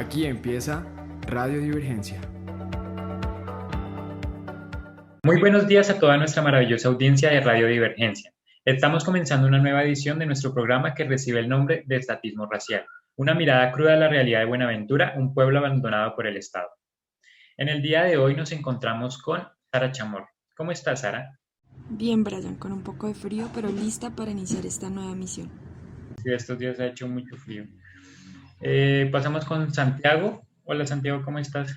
Aquí empieza Radio Divergencia. Muy buenos días a toda nuestra maravillosa audiencia de Radio Divergencia. Estamos comenzando una nueva edición de nuestro programa que recibe el nombre de Estatismo Racial, una mirada cruda a la realidad de Buenaventura, un pueblo abandonado por el Estado. En el día de hoy nos encontramos con Sara Chamorro. ¿Cómo estás, Sara? Bien, Brian, con un poco de frío, pero lista para iniciar esta nueva misión. Sí, estos días ha hecho mucho frío. Pasamos con Santiago. Hola, Santiago, ¿cómo estás?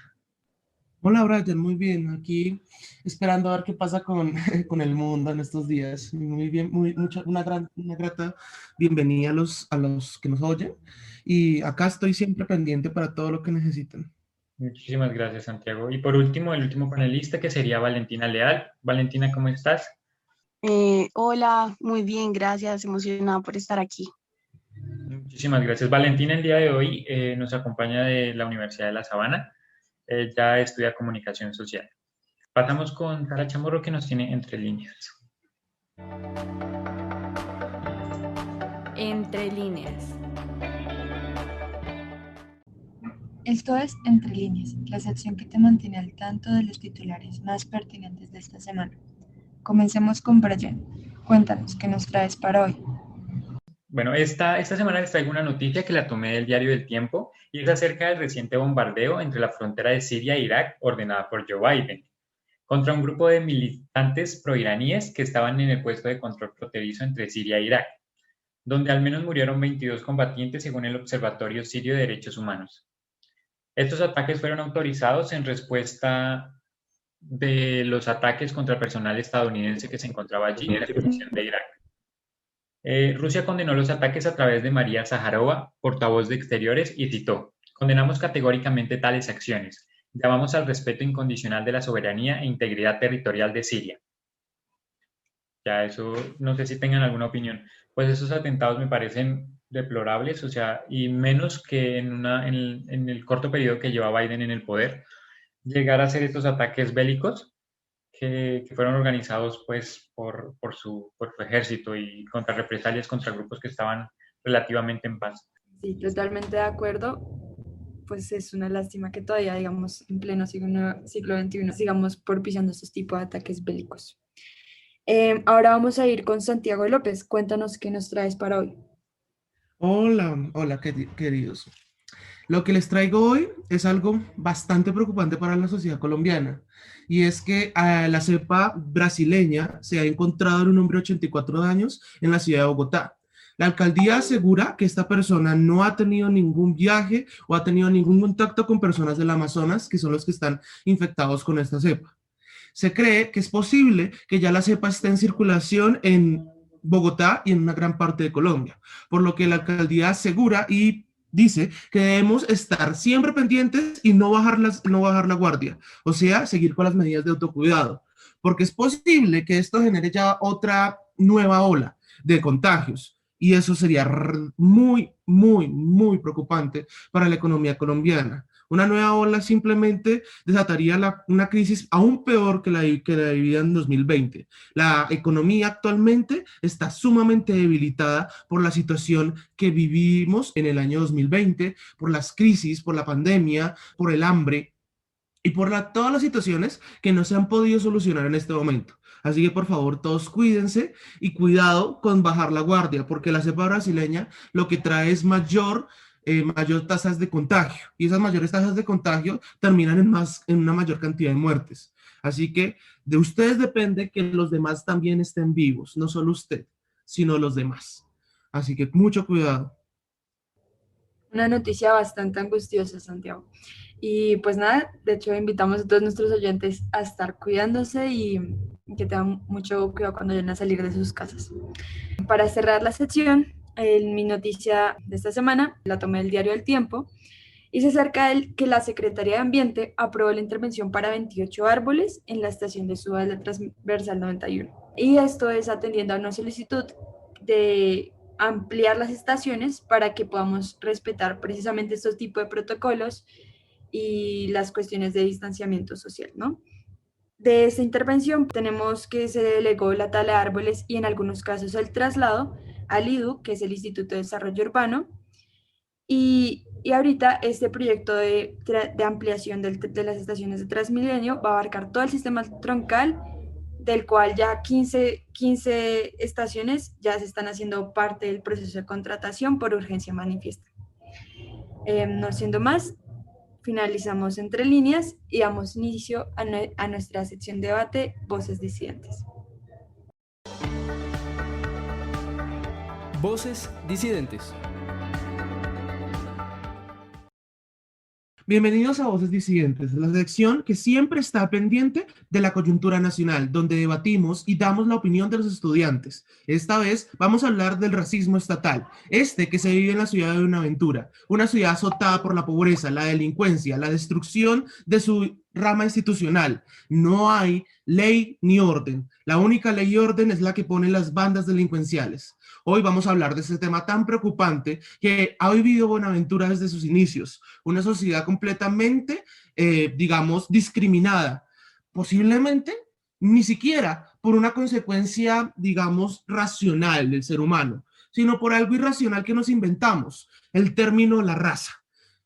Hola Brian, muy bien. Aquí esperando a ver qué pasa con, con el mundo en estos días. Muy bien, una grata bienvenida a los que nos oyen. Y acá estoy siempre pendiente para todo lo que necesiten. Muchísimas gracias, Santiago. Y por último, el último panelista, que sería Valentina Leal. Valentina, ¿cómo estás? Hola, muy bien, gracias, emocionada por estar aquí. Muchísimas gracias. Valentina, el día de hoy nos acompaña de la Universidad de La Sabana. Ella estudia comunicación social. Pasamos con Sara Chamorro, que nos tiene entre líneas. Entre líneas. Esto es Entre líneas, la sección que te mantiene al tanto de los titulares más pertinentes de esta semana. Comencemos con Brian. Cuéntanos, ¿qué nos traes para hoy? Bueno, esta semana les traigo una noticia que la tomé del diario El Tiempo y es acerca del reciente bombardeo entre la frontera de Siria e Irak ordenada por Joe Biden contra un grupo de militantes proiraníes que estaban en el puesto de control fronterizo entre Siria e Irak, donde al menos murieron 22 combatientes según el Observatorio Sirio de Derechos Humanos. Estos ataques fueron autorizados en respuesta de los ataques contra el personal estadounidense que se encontraba allí en la posición de Irak. Rusia condenó los ataques a través de María Zaharova, portavoz de Exteriores, y citó: "Condenamos categóricamente tales acciones. Llamamos al respeto incondicional de la soberanía e integridad territorial de Siria". Ya eso, no sé si tengan alguna opinión. Pues esos atentados me parecen deplorables, o sea, y menos que en el corto periodo que lleva Biden en el poder, llegar a hacer estos ataques bélicos que fueron organizados pues por su ejército y contra represalias contra grupos que estaban relativamente en paz. Sí, totalmente de acuerdo. Pues es una lástima que todavía, digamos, en pleno siglo XXI, sigamos propiciando estos tipos de ataques bélicos. Ahora vamos a ir con Santiago López. Cuéntanos qué nos traes para hoy. Hola, queridos. Lo que les traigo hoy es algo bastante preocupante para la sociedad colombiana, y es que la cepa brasileña se ha encontrado en un hombre de 84 años en la ciudad de Bogotá. La alcaldía asegura que esta persona no ha tenido ningún viaje o ha tenido ningún contacto con personas del Amazonas, que son los que están infectados con esta cepa. Se cree que es posible que ya la cepa esté en circulación en Bogotá y en una gran parte de Colombia, por lo que la alcaldía asegura y dice que debemos estar siempre pendientes y no bajar la guardia, o sea, seguir con las medidas de autocuidado, porque es posible que esto genere ya otra nueva ola de contagios, y eso sería muy preocupante para la economía colombiana. Una nueva ola simplemente desataría una crisis aún peor que la vivida en 2020. La economía actualmente está sumamente debilitada por la situación que vivimos en el año 2020, por las crisis, por la pandemia, por el hambre y por todas las situaciones que no se han podido solucionar en este momento. Así que por favor todos cuídense y cuidado con bajar la guardia, porque la cepa brasileña lo que trae es mayor tasas de contagio, y esas mayores tasas de contagio terminan en una mayor cantidad de muertes. Así que de ustedes depende que los demás también estén vivos, no solo usted, sino los demás. Así que mucho cuidado. Una noticia bastante angustiosa, Santiago. Y pues nada, de hecho invitamos a todos nuestros oyentes a estar cuidándose y que tengan mucho cuidado cuando vayan a salir de sus casas. Para cerrar la sección, mi noticia de esta semana la tomé del diario El Tiempo y se acerca de que la Secretaría de Ambiente aprobó la intervención para 28 árboles en la estación de suba de la Transversal 91. Y esto es atendiendo a una solicitud de ampliar las estaciones para que podamos respetar precisamente estos tipos de protocolos y las cuestiones de distanciamiento social, ¿no? De esta intervención tenemos que se delegó la tala de árboles y en algunos casos el traslado al IDU, que es el Instituto de Desarrollo Urbano, Y ahorita este proyecto de ampliación de las estaciones de Transmilenio va a abarcar todo el sistema troncal, del cual ya 15 estaciones ya se están haciendo parte del proceso de contratación por urgencia manifiesta. No siendo más, finalizamos Entre Líneas y damos inicio a nuestra sección de debate Voces Disidentes. Voces Disidentes. Bienvenidos a Voces Disidentes, la sección que siempre está pendiente de la coyuntura nacional, donde debatimos y damos la opinión de los estudiantes. Esta vez vamos a hablar del racismo estatal, que se vive en la ciudad de Buenaventura, una ciudad azotada por la pobreza, la delincuencia, la destrucción de su rama institucional. No hay ley ni orden. La única ley y orden es la que ponen las bandas delincuenciales. Hoy vamos a hablar de este tema tan preocupante que ha vivido Buenaventura desde sus inicios, una sociedad completamente, digamos, discriminada, posiblemente ni siquiera por una consecuencia, digamos, racional del ser humano, sino por algo irracional que nos inventamos, el término la raza.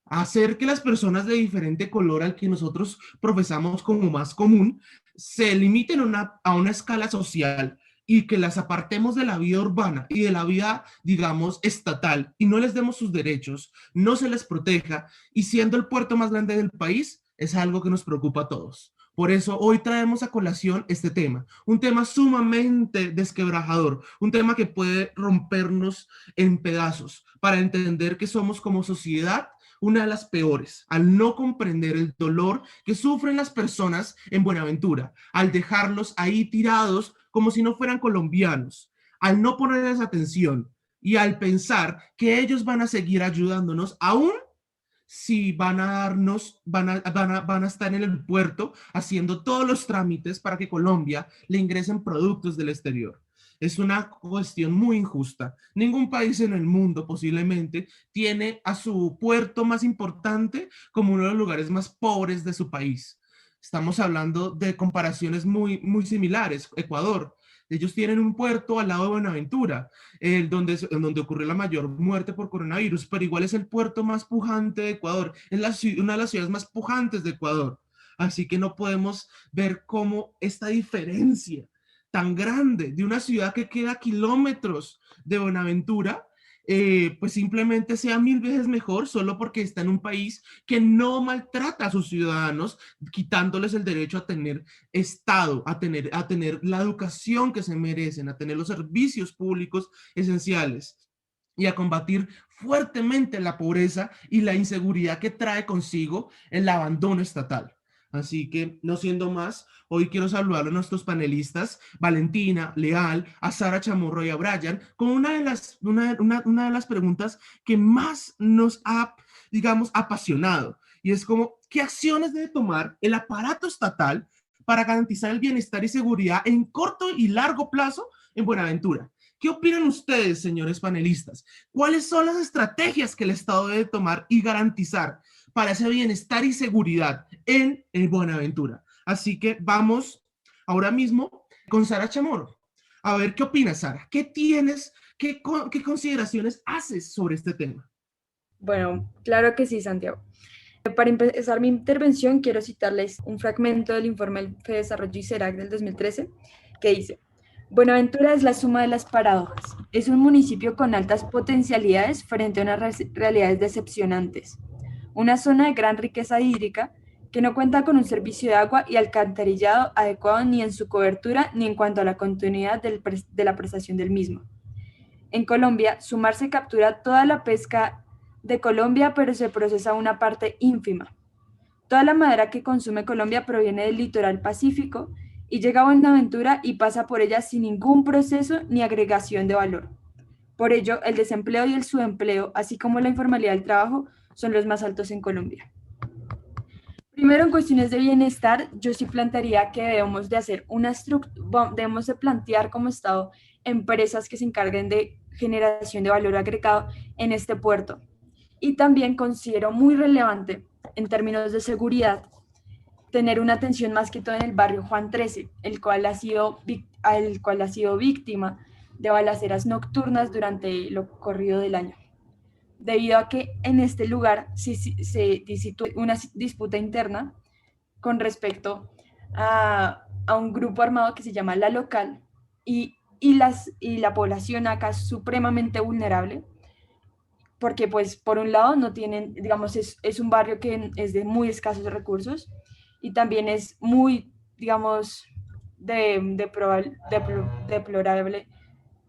Hacer que las personas de diferente color al que nosotros profesamos como más común se limiten a una escala social y que las apartemos de la vida urbana y de la vida, digamos, estatal, y no les demos sus derechos, no se les proteja, y siendo el puerto más grande del país, es algo que nos preocupa a todos. Por eso hoy traemos a colación este tema, un tema sumamente desquebrajador, un tema que puede rompernos en pedazos, para entender que somos como sociedad una de las peores, al no comprender el dolor que sufren las personas en Buenaventura, al dejarlos ahí tirados como si no fueran colombianos, al no ponerles atención y al pensar que ellos van a seguir ayudándonos aún si van a estar en el puerto haciendo todos los trámites para que Colombia le ingresen productos del exterior. Es una cuestión muy injusta. Ningún país en el mundo posiblemente tiene a su puerto más importante como uno de los lugares más pobres de su país. Estamos hablando de comparaciones muy similares. Ecuador, ellos tienen un puerto al lado de Buenaventura, donde ocurrió la mayor muerte por coronavirus, pero igual es el puerto más pujante de Ecuador, es una de las ciudades más pujantes de Ecuador. Así que no podemos ver cómo esta diferencia tan grande de una ciudad que queda a kilómetros de Buenaventura, pues simplemente sea 1000 veces mejor solo porque está en un país que no maltrata a sus ciudadanos, quitándoles el derecho a tener Estado, a tener la educación que se merecen, a tener los servicios públicos esenciales y a combatir fuertemente la pobreza y la inseguridad que trae consigo el abandono estatal. Así que, no siendo más, hoy quiero saludar a nuestros panelistas, Valentina, Leal, a Sara Chamorro y a Brian, con una de las preguntas que más nos ha, digamos, apasionado. Y es como, ¿qué acciones debe tomar el aparato estatal para garantizar el bienestar y seguridad en corto y largo plazo en Buenaventura? ¿Qué opinan ustedes, señores panelistas? ¿Cuáles son las estrategias que el Estado debe tomar y garantizar para ese bienestar y seguridad en Buenaventura? Así que vamos ahora mismo con Sara Chamorro. A ver, ¿qué opinas, Sara? ¿Qué tienes, qué consideraciones haces sobre este tema? Bueno, claro que sí, Santiago. Para empezar mi intervención, quiero citarles un fragmento del informe del FEDesarrollo y CERAC del 2013, que dice: Buenaventura es la suma de las paradojas. Es un municipio con altas potencialidades frente a unas realidades decepcionantes. Una zona de gran riqueza hídrica que no cuenta con un servicio de agua y alcantarillado adecuado ni en su cobertura ni en cuanto a la continuidad de la prestación del mismo. En Colombia, Sumar se captura toda la pesca de Colombia, pero se procesa una parte ínfima. Toda la madera que consume Colombia proviene del litoral pacífico y llega a Buenaventura y pasa por ella sin ningún proceso ni agregación de valor. Por ello, el desempleo y el subempleo, así como la informalidad del trabajo, son los más altos en Colombia. Primero, en cuestiones de bienestar, yo sí plantearía que debemos de plantear como Estado empresas que se encarguen de generación de valor agregado en este puerto. Y también considero muy relevante, en términos de seguridad, tener una atención más que todo en el barrio Juan 13, el cual ha sido víctima de balaceras nocturnas durante lo corrido del año. debido a que en este lugar se sitúa una disputa interna con respecto a un grupo armado que se llama La Local y la población acá es supremamente vulnerable porque pues por un lado no tienen, digamos, es un barrio que es de muy escasos recursos y también es muy, digamos, deplorable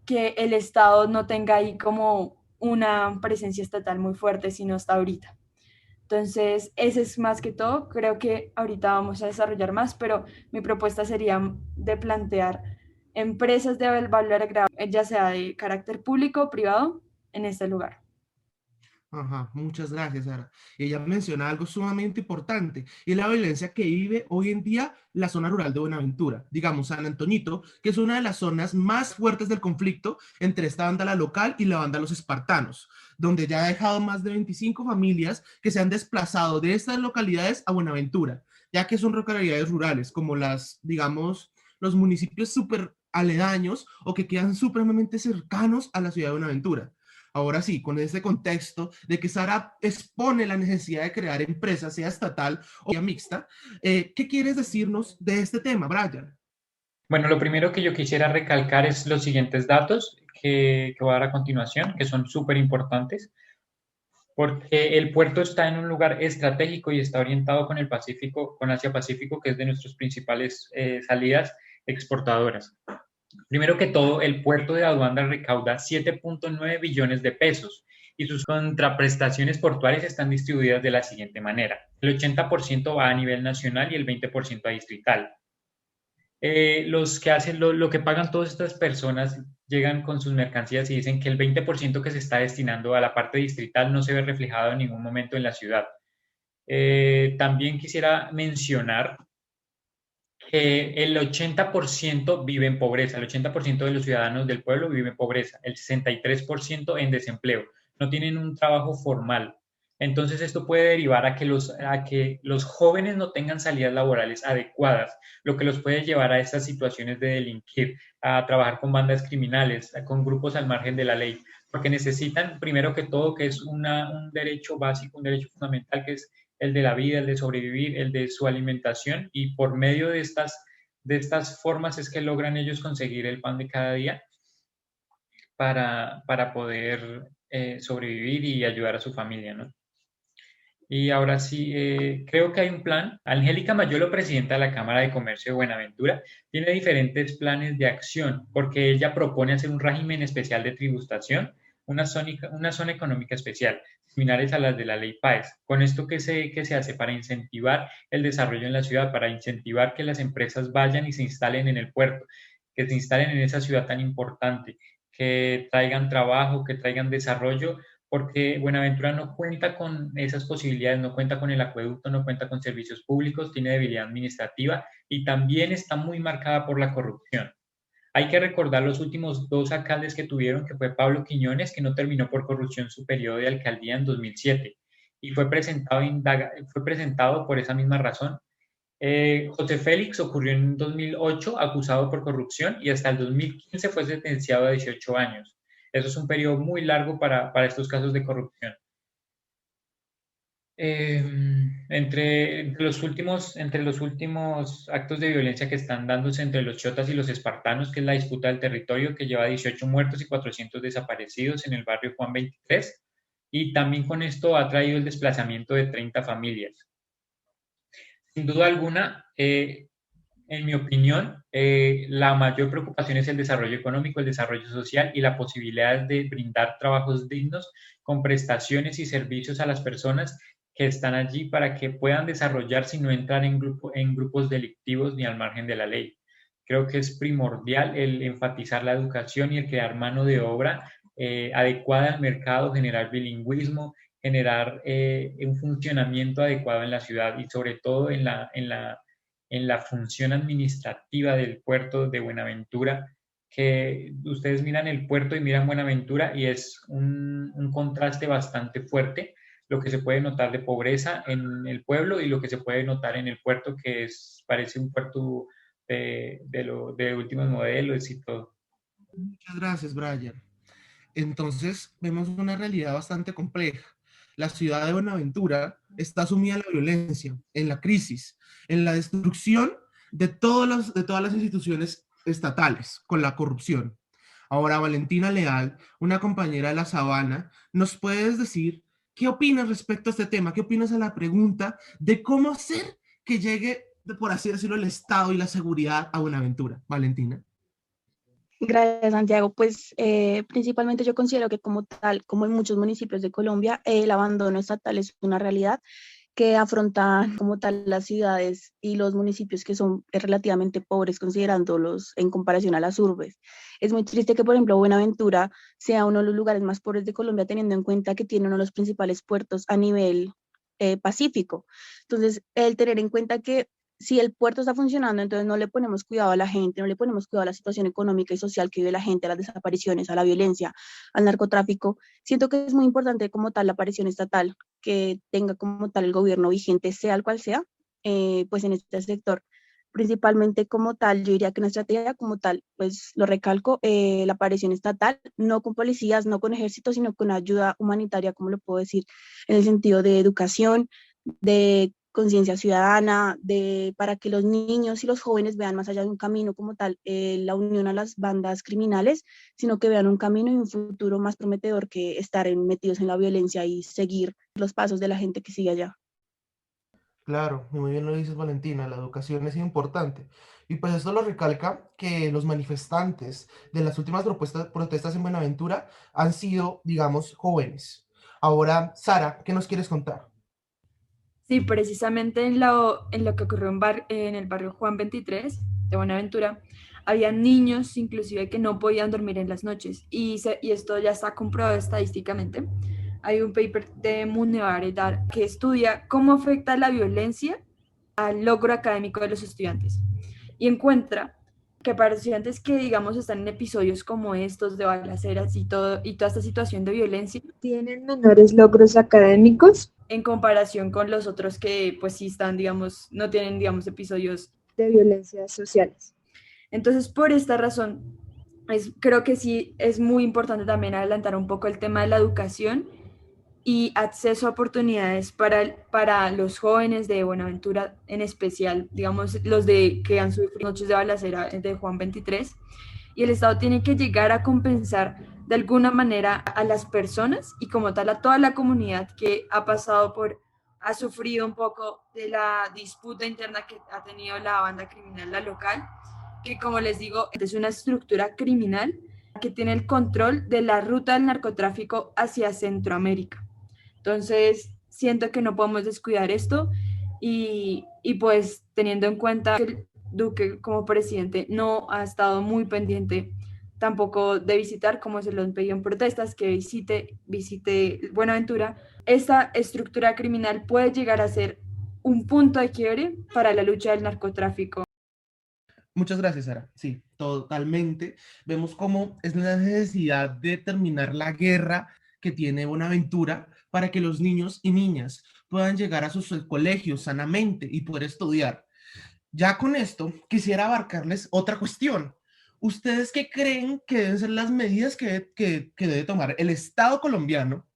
que el Estado no tenga ahí como una presencia estatal muy fuerte, sino hasta ahorita. Entonces, ese es más que todo. Creo que ahorita vamos a desarrollar más, pero mi propuesta sería de plantear empresas de valor agregado, ya sea de carácter público o privado, en este lugar. Ajá, muchas gracias, Sara. Ella menciona algo sumamente importante y es la violencia que vive hoy en día la zona rural de Buenaventura, digamos San Antonito, que es una de las zonas más fuertes del conflicto entre esta banda La Local y la banda Los Espartanos, donde ya ha dejado más de 25 familias que se han desplazado de estas localidades a Buenaventura, ya que son localidades rurales, como las, digamos, los municipios súper aledaños o que quedan supremamente cercanos a la ciudad de Buenaventura. Ahora sí, con ese contexto de que Sara expone la necesidad de crear empresas, sea estatal o sea mixta, ¿qué quieres decirnos de este tema, Brian? Bueno, lo primero que yo quisiera recalcar es los siguientes datos que voy a dar a continuación, que son súper importantes, porque el puerto está en un lugar estratégico y está orientado con el Pacífico, con Asia-Pacífico, que es de nuestras principales salidas exportadoras. Primero que todo, el puerto de Aduanda recauda 7.9 billones de pesos y sus contraprestaciones portuarias están distribuidas de la siguiente manera. El 80% va a nivel nacional y el 20% a distrital. Los que hacen lo que pagan todas estas personas llegan con sus mercancías y dicen que el 20% que se está destinando a la parte distrital no se ve reflejado en ningún momento en la ciudad. También quisiera mencionar que el 80% vive en pobreza, el 80% de los ciudadanos del pueblo vive en pobreza, el 63% en desempleo, no tienen un trabajo formal. Entonces esto puede derivar a que los jóvenes no tengan salidas laborales adecuadas, lo que los puede llevar a estas situaciones de delinquir, a trabajar con bandas criminales, con grupos al margen de la ley, porque necesitan, primero que todo, que es un derecho básico, un derecho fundamental, que es el de la vida, el de sobrevivir, el de su alimentación, y por medio de estas formas es que logran ellos conseguir el pan de cada día para poder sobrevivir y ayudar a su familia, ¿no? Y ahora sí, creo que hay un plan. Angélica Mayolo, presidenta de la Cámara de Comercio de Buenaventura, tiene diferentes planes de acción porque ella propone hacer un régimen especial de tributación, una zona económica especial, similares a las de la Ley PAES. ¿Con esto qué se hace? Para incentivar el desarrollo en la ciudad, para incentivar que las empresas vayan y se instalen en el puerto, que se instalen en esa ciudad tan importante, que traigan trabajo, que traigan desarrollo, porque Buenaventura no cuenta con esas posibilidades, no cuenta con el acueducto, no cuenta con servicios públicos, tiene debilidad administrativa y también está muy marcada por la corrupción. Hay que recordar los últimos dos alcaldes que tuvieron, que fue Pablo Quiñones, que no terminó por corrupción su periodo de alcaldía en 2007 y fue presentado por esa misma razón. José Félix ocurrió en 2008 acusado por corrupción y hasta el 2015 fue sentenciado a 18 años. Eso es un periodo muy largo para estos casos de corrupción. Entre los últimos actos de violencia que están dándose entre los chotas y los espartanos, que es la disputa del territorio que lleva 18 muertos y 400 desaparecidos en el barrio Juan 23, y también con esto ha traído el desplazamiento de 30 familias. Sin duda alguna, en mi opinión, la mayor preocupación es el desarrollo económico, el desarrollo social y la posibilidad de brindar trabajos dignos con prestaciones y servicios a las personas que están allí para que puedan desarrollarse y no entrar en grupos delictivos ni al margen de la ley. Creo que es primordial el enfatizar la educación y el crear mano de obra adecuada al mercado, generar bilingüismo, generar un funcionamiento adecuado en la ciudad y sobre todo en la función administrativa del puerto de Buenaventura, que ustedes miran el puerto y miran Buenaventura y es un contraste bastante fuerte, lo que se puede notar de pobreza en el pueblo y lo que se puede notar en el puerto, que parece un puerto de últimos modelos y todo. Muchas gracias, Brian. Entonces vemos una realidad bastante compleja. La ciudad de Buenaventura está sumida en la violencia, en la crisis, en la destrucción de todas las instituciones estatales, con la corrupción. Ahora, Valentina Leal, una compañera de La Sabana, ¿nos puedes decir qué opinas respecto a este tema? ¿Qué opinas a la pregunta de cómo hacer que llegue, por así decirlo, el Estado y la seguridad a Buenaventura? Valentina. Gracias, Santiago. Pues principalmente yo considero que como tal, como en muchos municipios de Colombia, el abandono estatal es una realidad que afrontan como tal las ciudades y los municipios que son relativamente pobres considerándolos en comparación a las urbes. Es muy triste que, por ejemplo, Buenaventura sea uno de los lugares más pobres de Colombia, teniendo en cuenta que tiene uno de los principales puertos a nivel pacífico. Entonces, el tener en cuenta que si el puerto está funcionando, entonces no le ponemos cuidado a la gente, no le ponemos cuidado a la situación económica y social que vive la gente, a las desapariciones, a la violencia, al narcotráfico. Siento que es muy importante como tal la aparición estatal, que tenga como tal el gobierno vigente, sea el cual sea, pues en este sector. Principalmente como tal, yo diría que una estrategia como tal, pues lo recalco, la aparición estatal, no con policías, no con ejércitos, sino con ayuda humanitaria, como lo puedo decir, en el sentido de educación, de conciencia ciudadana, para que los niños y los jóvenes vean más allá de un camino como tal, la unión a las bandas criminales, sino que vean un camino y un futuro más prometedor que estar metidos en la violencia y seguir los pasos de la gente que sigue allá. Claro, y muy bien lo dices, Valentina, la educación es importante. Y pues esto lo recalca que los manifestantes de las últimas protestas en Buenaventura han sido, digamos, jóvenes. Ahora, Sara, ¿qué nos quieres contar? Sí, precisamente en lo que ocurrió en el barrio Juan 23 de Buenaventura, había niños inclusive que no podían dormir en las noches y esto ya está comprobado estadísticamente. Hay un paper de Munevar que estudia cómo afecta la violencia al logro académico de los estudiantes y encuentra que para estudiantes que, digamos, están en episodios como estos de balaceras y toda esta situación de violencia, ¿Tienen menores logros académicos? en comparación con los otros que pues sí están, digamos, no tienen, digamos, episodios De violencias sociales. Entonces, por esta razón, creo que sí es muy importante también adelantar un poco el tema de la educación y acceso a oportunidades para los jóvenes de Buenaventura, en especial, digamos, los de que han sufrido noches de balacera de Juan 23, y el Estado tiene que llegar a compensar de alguna manera a las personas y como tal a toda la comunidad que ha sufrido un poco de la disputa interna que ha tenido la banda criminal, la local, que como les digo, es una estructura criminal que tiene el control de la ruta del narcotráfico hacia Centroamérica. Entonces, siento que no podemos descuidar esto y pues teniendo en cuenta que Duque como presidente no ha estado muy pendiente tampoco de visitar, como se lo han pedido en protestas, que visite Buenaventura, esta estructura criminal puede llegar a ser un punto de quiebre para la lucha del narcotráfico. Muchas gracias, Sara. Sí, totalmente. Vemos cómo es la necesidad de terminar la guerra que tiene Buenaventura para que los niños y niñas puedan llegar a sus colegios sanamente y poder estudiar. Ya con esto, quisiera abarcarles otra cuestión. ¿Ustedes qué creen que deben ser las medidas que debe tomar el Estado colombiano?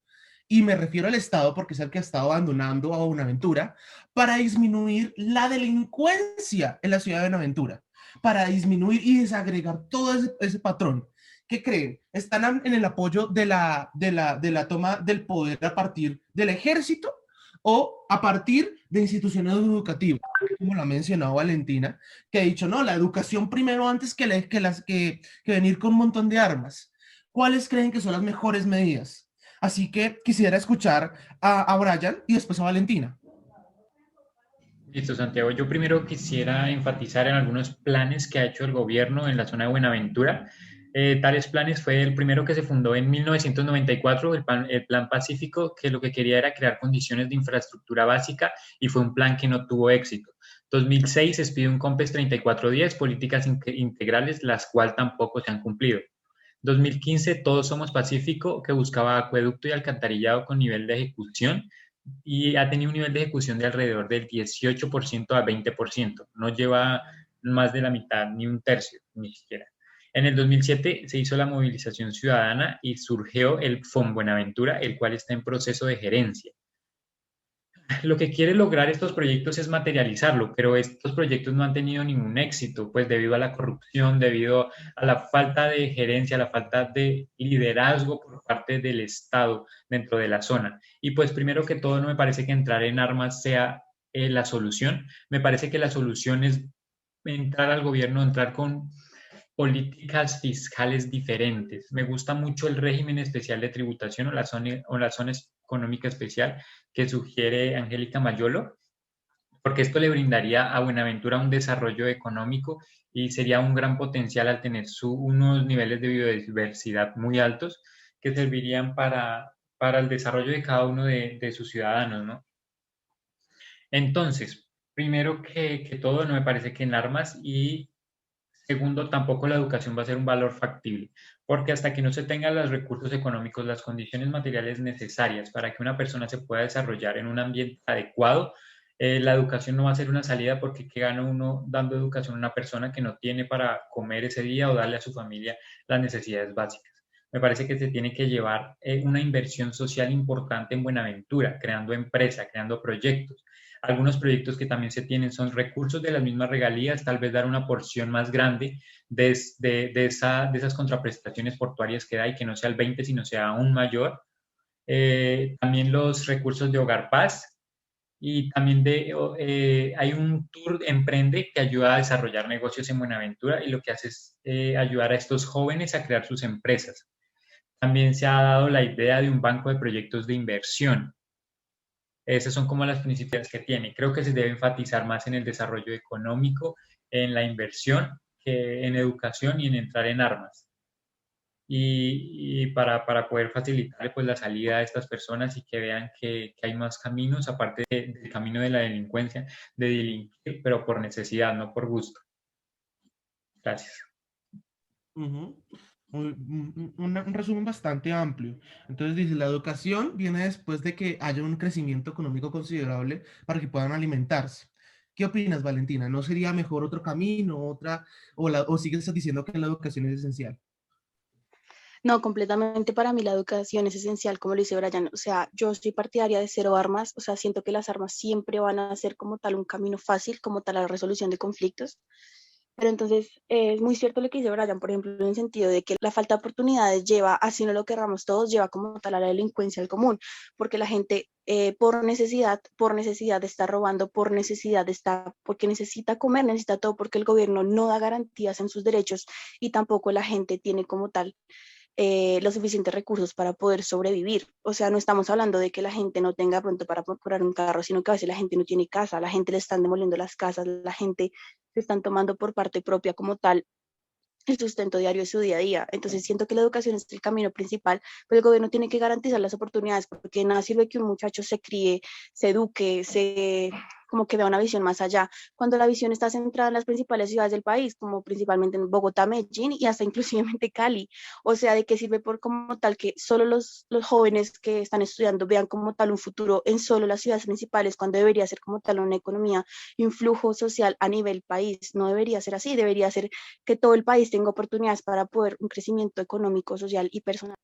Y me refiero al Estado porque es el que ha estado abandonando a Buenaventura para disminuir la delincuencia en la ciudad de Buenaventura, para disminuir y desagregar todo ese patrón. ¿Qué creen? ¿Están en el apoyo de la toma del poder a partir del ejército o a partir de instituciones educativas? Como lo ha mencionado Valentina, que ha dicho, no, la educación primero antes que venir con un montón de armas. ¿Cuáles creen que son las mejores medidas? Así que quisiera escuchar a Brian y después a Valentina. Listo, Santiago. Yo primero quisiera enfatizar en algunos planes que ha hecho el gobierno en la zona de Buenaventura. Tales planes fue el primero que se fundó en 1994, el Plan Pacífico, que lo que quería era crear condiciones de infraestructura básica y fue un plan que no tuvo éxito. 2006 se expidió un COMPES 3410, políticas integrales, las cuales tampoco se han cumplido. 2015, Todos Somos Pacífico, que buscaba acueducto y alcantarillado con nivel de ejecución y ha tenido un nivel de ejecución de alrededor del 18% a 20%. No lleva más de la mitad, ni un tercio, ni siquiera. En el 2007 se hizo la movilización ciudadana y surgió el FONBuenaventura, el cual está en proceso de gerencia. Lo que quiere lograr estos proyectos es materializarlo, pero estos proyectos no han tenido ningún éxito, pues debido a la corrupción, debido a la falta de gerencia, a la falta de liderazgo por parte del Estado dentro de la zona. Y pues primero que todo, no me parece que entrar en armas sea la solución. Me parece que la solución es entrar al gobierno, entrar con políticas fiscales diferentes. Me gusta mucho el régimen especial de tributación o la zona económica especial que sugiere Angélica Mayolo, porque esto le brindaría a Buenaventura un desarrollo económico y sería un gran potencial al tener unos niveles de biodiversidad muy altos que servirían para el desarrollo de cada uno de sus ciudadanos, ¿no? Entonces, primero que todo, no me parece que en armas, y segundo, tampoco la educación va a ser un valor factible, porque hasta que no se tengan los recursos económicos, las condiciones materiales necesarias para que una persona se pueda desarrollar en un ambiente adecuado, la educación no va a ser una salida, porque ¿qué gana uno dando educación a una persona que no tiene para comer ese día o darle a su familia las necesidades básicas? Me parece que se tiene que llevar una inversión social importante en Buenaventura, creando empresa, creando proyectos. Algunos proyectos que también se tienen son recursos de las mismas regalías, tal vez dar una porción más grande de esas contraprestaciones portuarias que da, y que no sea el 20, sino sea aún mayor. También los recursos de Hogar Paz, y también hay un tour Emprende que ayuda a desarrollar negocios en Buenaventura, y lo que hace es ayudar a estos jóvenes a crear sus empresas. También se ha dado la idea de un banco de proyectos de inversión. Esas son como las principales que tiene. Creo que se debe enfatizar más en el desarrollo económico, en la inversión, que en educación y en entrar en armas. Y para poder facilitar pues la salida de estas personas, y que vean que hay más caminos, aparte del camino de la delincuencia, de delinquir, pero por necesidad, no por gusto. Gracias. Un resumen bastante amplio. Entonces dice, la educación viene después de que haya un crecimiento económico considerable para que puedan alimentarse. ¿Qué opinas, Valentina? ¿No sería mejor otro camino, o sigues diciendo que la educación es esencial? No, completamente para mí la educación es esencial, como lo dice Brian. O sea, yo soy partidaria de cero armas. O sea, siento que las armas siempre van a ser como tal un camino fácil, como tal a la resolución de conflictos. Pero entonces es muy cierto lo que dice Brian, por ejemplo, en el sentido de que la falta de oportunidades lleva, así no lo querramos todos, lleva como tal a la delincuencia al común, porque la gente por necesidad está robando, porque necesita comer, necesita todo, porque el gobierno no da garantías en sus derechos, y tampoco la gente tiene como tal los suficientes recursos para poder sobrevivir. O sea, no estamos hablando de que la gente no tenga pronto para comprar un carro, sino que a veces la gente no tiene casa, la gente le están demoliendo las casas, la gente se están tomando por parte propia como tal el sustento diario de su día a día. Entonces siento que la educación es el camino principal, pero el gobierno tiene que garantizar las oportunidades, porque nada sirve que un muchacho se críe, se eduque, como que vea una visión más allá, cuando la visión está centrada en las principales ciudades del país, como principalmente en Bogotá, Medellín y hasta inclusivamente Cali. O sea, ¿de qué sirve por como tal que solo los jóvenes que están estudiando vean como tal un futuro en solo las ciudades principales, cuando debería ser como tal una economía y un flujo social a nivel país? No debería ser así, debería ser que todo el país tenga oportunidades para poder un crecimiento económico, social y personal.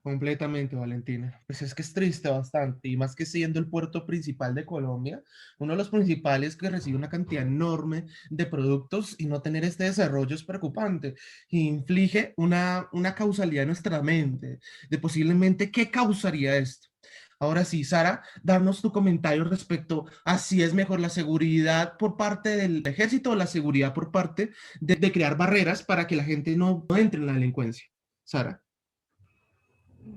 Completamente, Valentina. Pues es que es triste bastante, y más que siendo el puerto principal de Colombia, uno de los principales que recibe una cantidad enorme de productos, y no tener este desarrollo es preocupante. Inflige una causalidad en nuestra mente de posiblemente qué causaría esto. Ahora sí, Sara, darnos tu comentario respecto a si es mejor la seguridad por parte del ejército o la seguridad por parte de crear barreras para que la gente no entre en la delincuencia. Sara.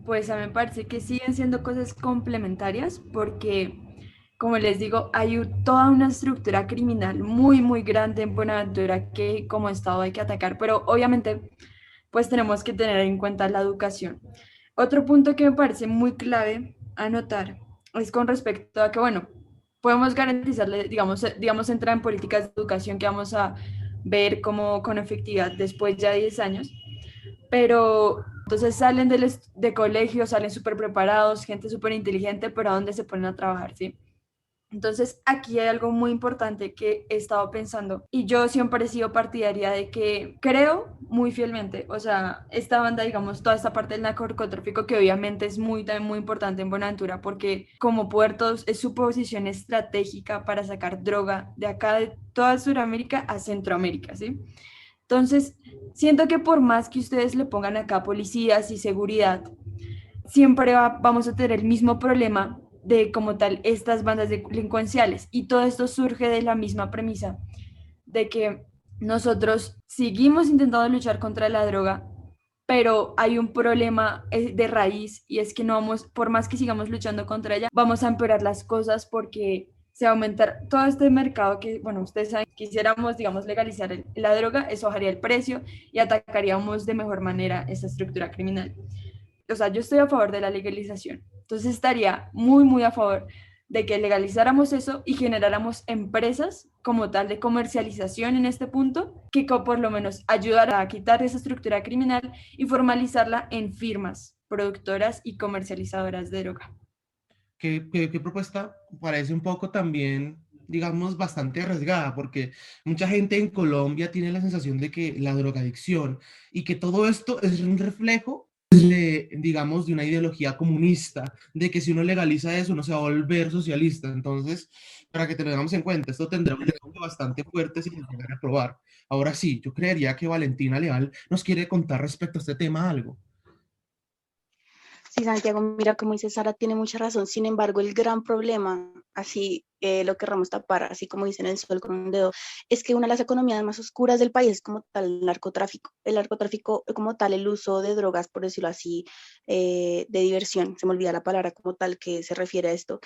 Pues a mí me parece que siguen siendo cosas complementarias, porque, como les digo, hay toda una estructura criminal muy, muy grande en Buenaventura que como Estado hay que atacar, pero obviamente pues tenemos que tener en cuenta la educación. Otro punto que me parece muy clave anotar es con respecto a que, bueno, podemos garantizarle, digamos entrar en políticas de educación que vamos a ver como con efectividad después ya de 10 años, pero entonces salen de colegio, salen súper preparados, gente súper inteligente, pero ¿a dónde se ponen a trabajar? ¿Sí? Entonces, aquí hay algo muy importante que he estado pensando y yo siempre he sido partidaria de que creo muy fielmente, o sea, esta banda, digamos, toda esta parte del narcotráfico que obviamente es también muy importante en Buenaventura porque como puertos es su posición estratégica para sacar droga de acá de toda Sudamérica a Centroamérica, ¿sí? Entonces, siento que por más que ustedes le pongan acá policías y seguridad, siempre vamos a tener el mismo problema de como tal estas bandas delincuenciales y todo esto surge de la misma premisa de que nosotros seguimos intentando luchar contra la droga, pero hay un problema de raíz y es que no vamos, por más que sigamos luchando contra ella, vamos a empeorar las cosas porque se va a aumentar todo este mercado que, bueno, ustedes saben, quisiéramos, digamos, legalizar la droga, eso bajaría el precio y atacaríamos de mejor manera esta estructura criminal. O sea, yo estoy a favor de la legalización. Entonces estaría muy a favor de que legalizáramos eso y generáramos empresas como tal de comercialización en este punto, que por lo menos ayudara a quitar esa estructura criminal y formalizarla en firmas productoras y comercializadoras de droga. ¿Qué propuesta parece un poco también, digamos, bastante arriesgada? Porque mucha gente en Colombia tiene la sensación de que la drogadicción y que todo esto es un reflejo, digamos, de una ideología comunista, de que si uno legaliza eso, uno se va a volver socialista. Entonces, para que te lo tengamos en cuenta, esto tendrá un efecto bastante fuerte si se llegara a aprobar. Ahora sí, yo creería que Valentina Leal nos quiere contar respecto a este tema algo. Sí, Santiago, mira, como dice Sara, tiene mucha razón. Sin embargo, el gran problema, así lo querramos tapar, así como dicen el sol con un dedo, es que una de las economías más oscuras del país es como tal el narcotráfico. El narcotráfico, como tal, el uso de drogas, por decirlo así, de diversión. Se me olvida la palabra como tal que se refiere a esto.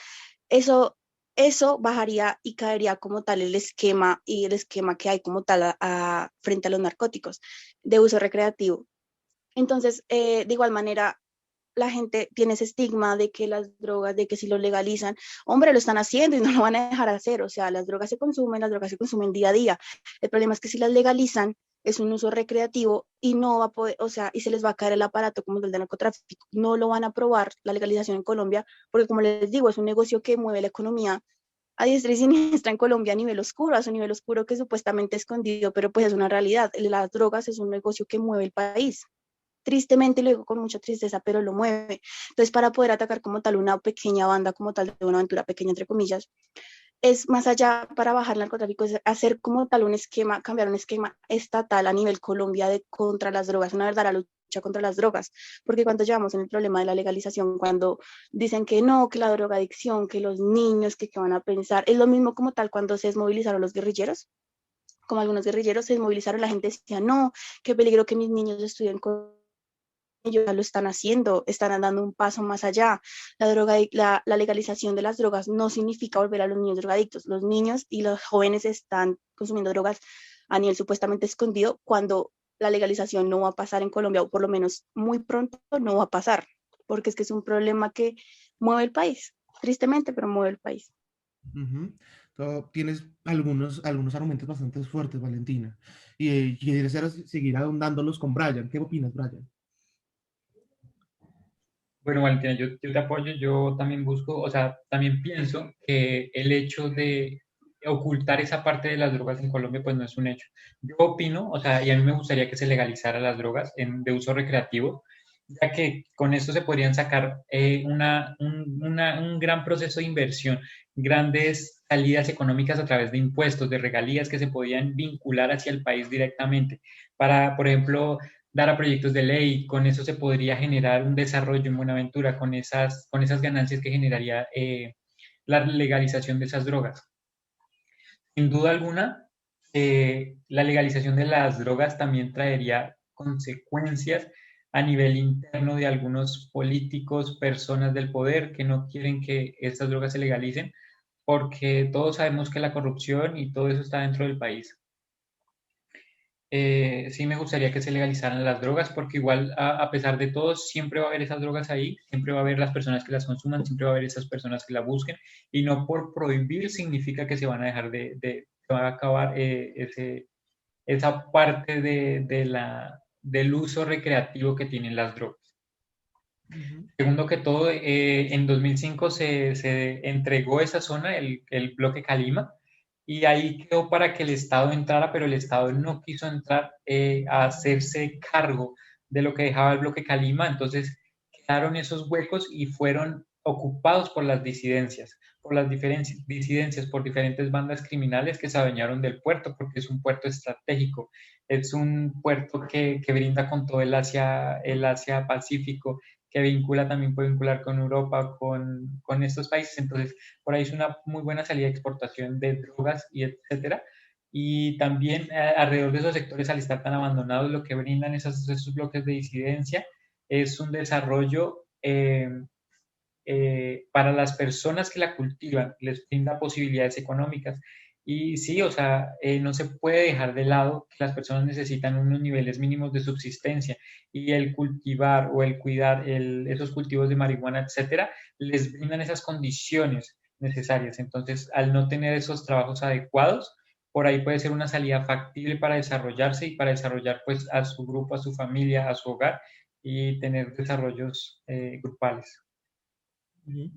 Eso, eso bajaría y caería como tal el esquema y el esquema que hay como tal frente a los narcóticos de uso recreativo. Entonces, de igual manera, la gente tiene ese estigma de que las drogas, de que si lo legalizan, hombre, lo están haciendo y no lo van a dejar hacer. O sea, las drogas se consumen día a día. El problema es que si las legalizan, es un uso recreativo y no va a poder, o sea, y se les va a caer el aparato como el del narcotráfico. No lo van a aprobar la legalización en Colombia, porque como les digo, es un negocio que mueve la economía a diestra y siniestra en Colombia a nivel oscuro, a su nivel oscuro que supuestamente escondido, pero pues es una realidad. Las drogas es un negocio que mueve el país tristemente, lo digo con mucha tristeza, pero lo mueve. Entonces, para poder atacar como tal una pequeña banda, como tal de una aventura pequeña, entre comillas, es más allá para bajar el narcotráfico, es hacer como tal un esquema, cambiar un esquema estatal a nivel Colombia contra las drogas, una verdadera lucha contra las drogas, porque cuando llevamos en el problema de la legalización, cuando dicen que no, que la drogadicción, que los niños, que qué van a pensar, es lo mismo como tal cuando se desmovilizaron los guerrilleros, como algunos guerrilleros se desmovilizaron, la gente decía, no, qué peligro que mis niños estudien con ellos ya lo están haciendo, están dando un paso más allá. La legalización de las drogas no significa volver a los niños drogadictos. Los niños y los jóvenes están consumiendo drogas a nivel supuestamente escondido cuando la legalización no va a pasar en Colombia, o por lo menos muy pronto no va a pasar, porque es que es un problema que mueve el país, tristemente, pero mueve el país. Ujú. Tienes algunos argumentos bastante fuertes, Valentina. Y quieres seguir ahondándolos con Brian. ¿Qué opinas, Brian? Bueno, Valentina, yo te apoyo, yo también busco, o sea, también pienso que el hecho de ocultar esa parte de las drogas en Colombia, pues no es un hecho. Yo opino, o sea, y a mí me gustaría que se legalizaran las drogas de uso recreativo, ya que con esto se podrían sacar un gran proceso de inversión, grandes salidas económicas a través de impuestos, de regalías que se podían vincular hacia el país directamente, para, por ejemplo, dar a proyectos de ley, con eso se podría generar un desarrollo en Buenaventura, con esas ganancias que generaría la legalización de esas drogas. Sin duda alguna, la legalización de las drogas también traería consecuencias a nivel interno de algunos políticos, personas del poder que no quieren que estas drogas se legalicen, porque todos sabemos que la corrupción y todo eso está dentro del país. Sí me gustaría que se legalizaran las drogas porque igual a pesar de todo siempre va a haber esas drogas ahí, siempre va a haber las personas que las consuman, siempre va a haber esas personas que la busquen y no por prohibir significa que se van a dejar se va a acabar esa parte del uso recreativo que tienen las drogas. Ujú. Segundo que todo, en 2005 se entregó esa zona, el bloque Calima, y ahí quedó para que el Estado entrara, pero el Estado no quiso entrar a hacerse cargo de lo que dejaba el bloque Calima, entonces quedaron esos huecos y fueron ocupados por las disidencias, por las disidencias, por diferentes bandas criminales que se adueñaron del puerto, porque es un puerto estratégico, es un puerto que brinda con todo el Asia Pacífico, que vincula también, puede vincular con Europa, con estos países. Entonces, por ahí es una muy buena salida de exportación de drogas y etcétera. Y también alrededor de esos sectores, al estar tan abandonados, lo que brindan esos bloques de disidencia es un desarrollo para las personas que la cultivan, les brinda posibilidades económicas. Y sí, o sea, no se puede dejar de lado que las personas necesitan unos niveles mínimos de subsistencia y el cultivar o el cuidar esos cultivos de marihuana, etcétera, les brindan esas condiciones necesarias. Entonces, al no tener esos trabajos adecuados, por ahí puede ser una salida factible para desarrollarse y para desarrollar pues a su grupo, a su familia, a su hogar y tener desarrollos grupales. Ujú.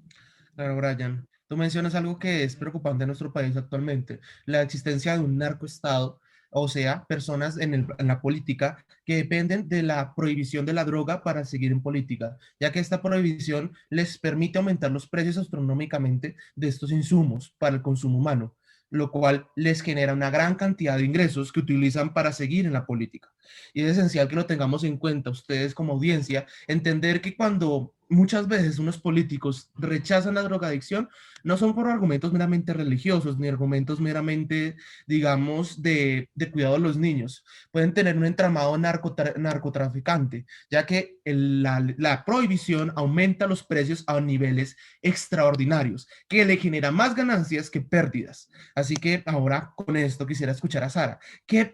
Claro, Brian. Tú mencionas algo que es preocupante en nuestro país actualmente, la existencia de un narcoestado, o sea, personas en la política que dependen de la prohibición de la droga para seguir en política, ya que esta prohibición les permite aumentar los precios astronómicamente de estos insumos para el consumo humano, lo cual les genera una gran cantidad de ingresos que utilizan para seguir en la política. Y es esencial que lo tengamos en cuenta ustedes como audiencia, entender que cuando muchas veces unos políticos rechazan la drogadicción, no son por argumentos meramente religiosos, ni argumentos meramente, digamos, de cuidado de los niños. Pueden tener un entramado narcotraficante, ya que la prohibición aumenta los precios a niveles extraordinarios, que le genera más ganancias que pérdidas. Así que ahora con esto quisiera escuchar a Sara. ¿Qué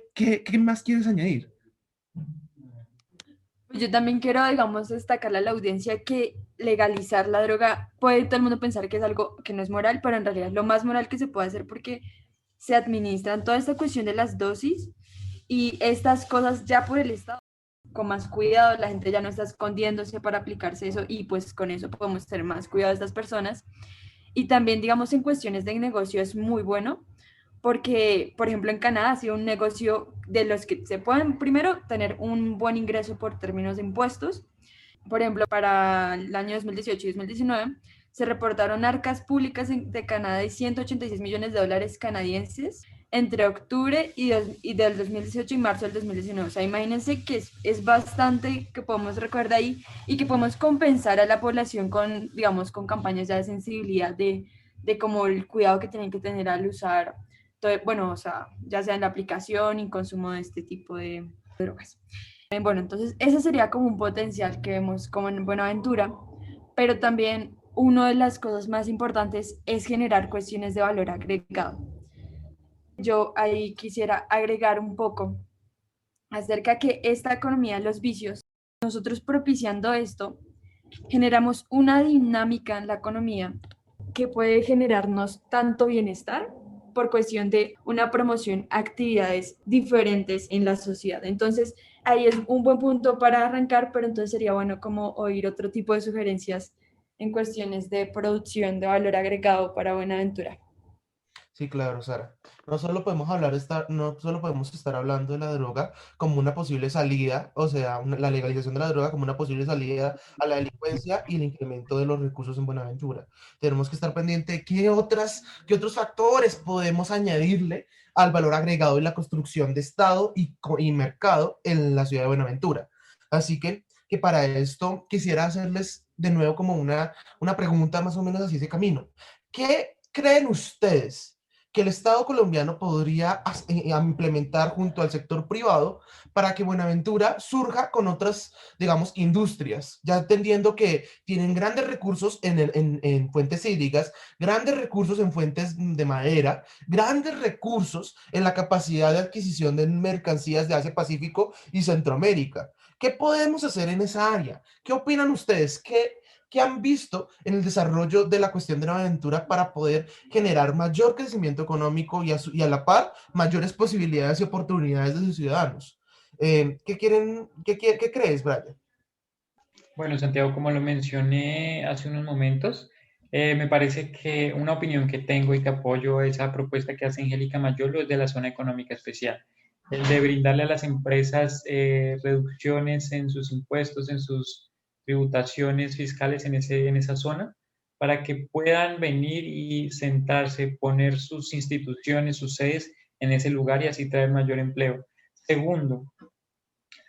más quieres añadir? Pues yo también quiero, digamos, destacarle a la audiencia que legalizar la droga puede todo el mundo pensar que es algo que no es moral, pero en realidad es lo más moral que se puede hacer porque se administran toda esta cuestión de las dosis y estas cosas ya por el Estado con más cuidado, la gente ya no está escondiéndose para aplicarse eso y pues con eso podemos tener más cuidado de estas personas. Y también, digamos, en cuestiones de negocio es muy bueno porque, por ejemplo, en Canadá ha sido un negocio de los que se pueden, primero, tener un buen ingreso por términos de impuestos. Por ejemplo, para el año 2018 y 2019 se reportaron arcas públicas de Canadá de 186 millones de dólares canadienses entre octubre y del 2018 y marzo del 2019. O sea, imagínense que es bastante que podemos recoger de ahí y que podemos compensar a la población con, digamos, con campañas ya de sensibilidad de como el cuidado que tienen que tener al usar, todo, bueno, o sea, ya sea en la aplicación y consumo de este tipo de drogas. Bueno, entonces ese sería como un potencial que vemos como en Buenaventura, pero también una de las cosas más importantes es generar cuestiones de valor agregado. Yo ahí quisiera agregar un poco acerca que esta economía de los vicios, nosotros propiciando esto, generamos una dinámica en la economía que puede generarnos tanto bienestar por cuestión de una promoción a actividades diferentes en la sociedad. Entonces, ahí es un buen punto para arrancar, pero entonces sería bueno como oír otro tipo de sugerencias en cuestiones de producción de valor agregado para Buenaventura. Sí, claro, Sara. No solo podemos estar hablando de la droga como una posible salida, o sea, la legalización de la droga como una posible salida a la delincuencia y el incremento de los recursos en Buenaventura. Tenemos que estar pendiente de qué otros factores podemos añadirle al valor agregado y la construcción de Estado y mercado en la ciudad de Buenaventura. Así que para esto quisiera hacerles de nuevo como una pregunta más o menos así de camino. ¿Qué creen ustedes que el Estado colombiano podría implementar junto al sector privado para que Buenaventura surja con otras, digamos, industrias, ya entendiendo que tienen grandes recursos en fuentes hídricas, grandes recursos en fuentes de madera, grandes recursos en la capacidad de adquisición de mercancías de Asia Pacífico y Centroamérica? ¿Qué podemos hacer en esa área? ¿Qué opinan ustedes? ¿Qué han visto en el desarrollo de la cuestión de la aventura para poder generar mayor crecimiento económico y a la par mayores posibilidades y oportunidades de sus ciudadanos? ¿Qué crees, Brian? Bueno, Santiago, como lo mencioné hace unos momentos, me parece que una opinión que tengo y que apoyo esa propuesta que hace Angélica Mayolo es de la zona económica especial. El de brindarle a las empresas reducciones en sus impuestos, en sus tributaciones fiscales en esa zona, para que puedan venir y sentarse, poner sus instituciones, sus sedes en ese lugar y así traer mayor empleo. Segundo,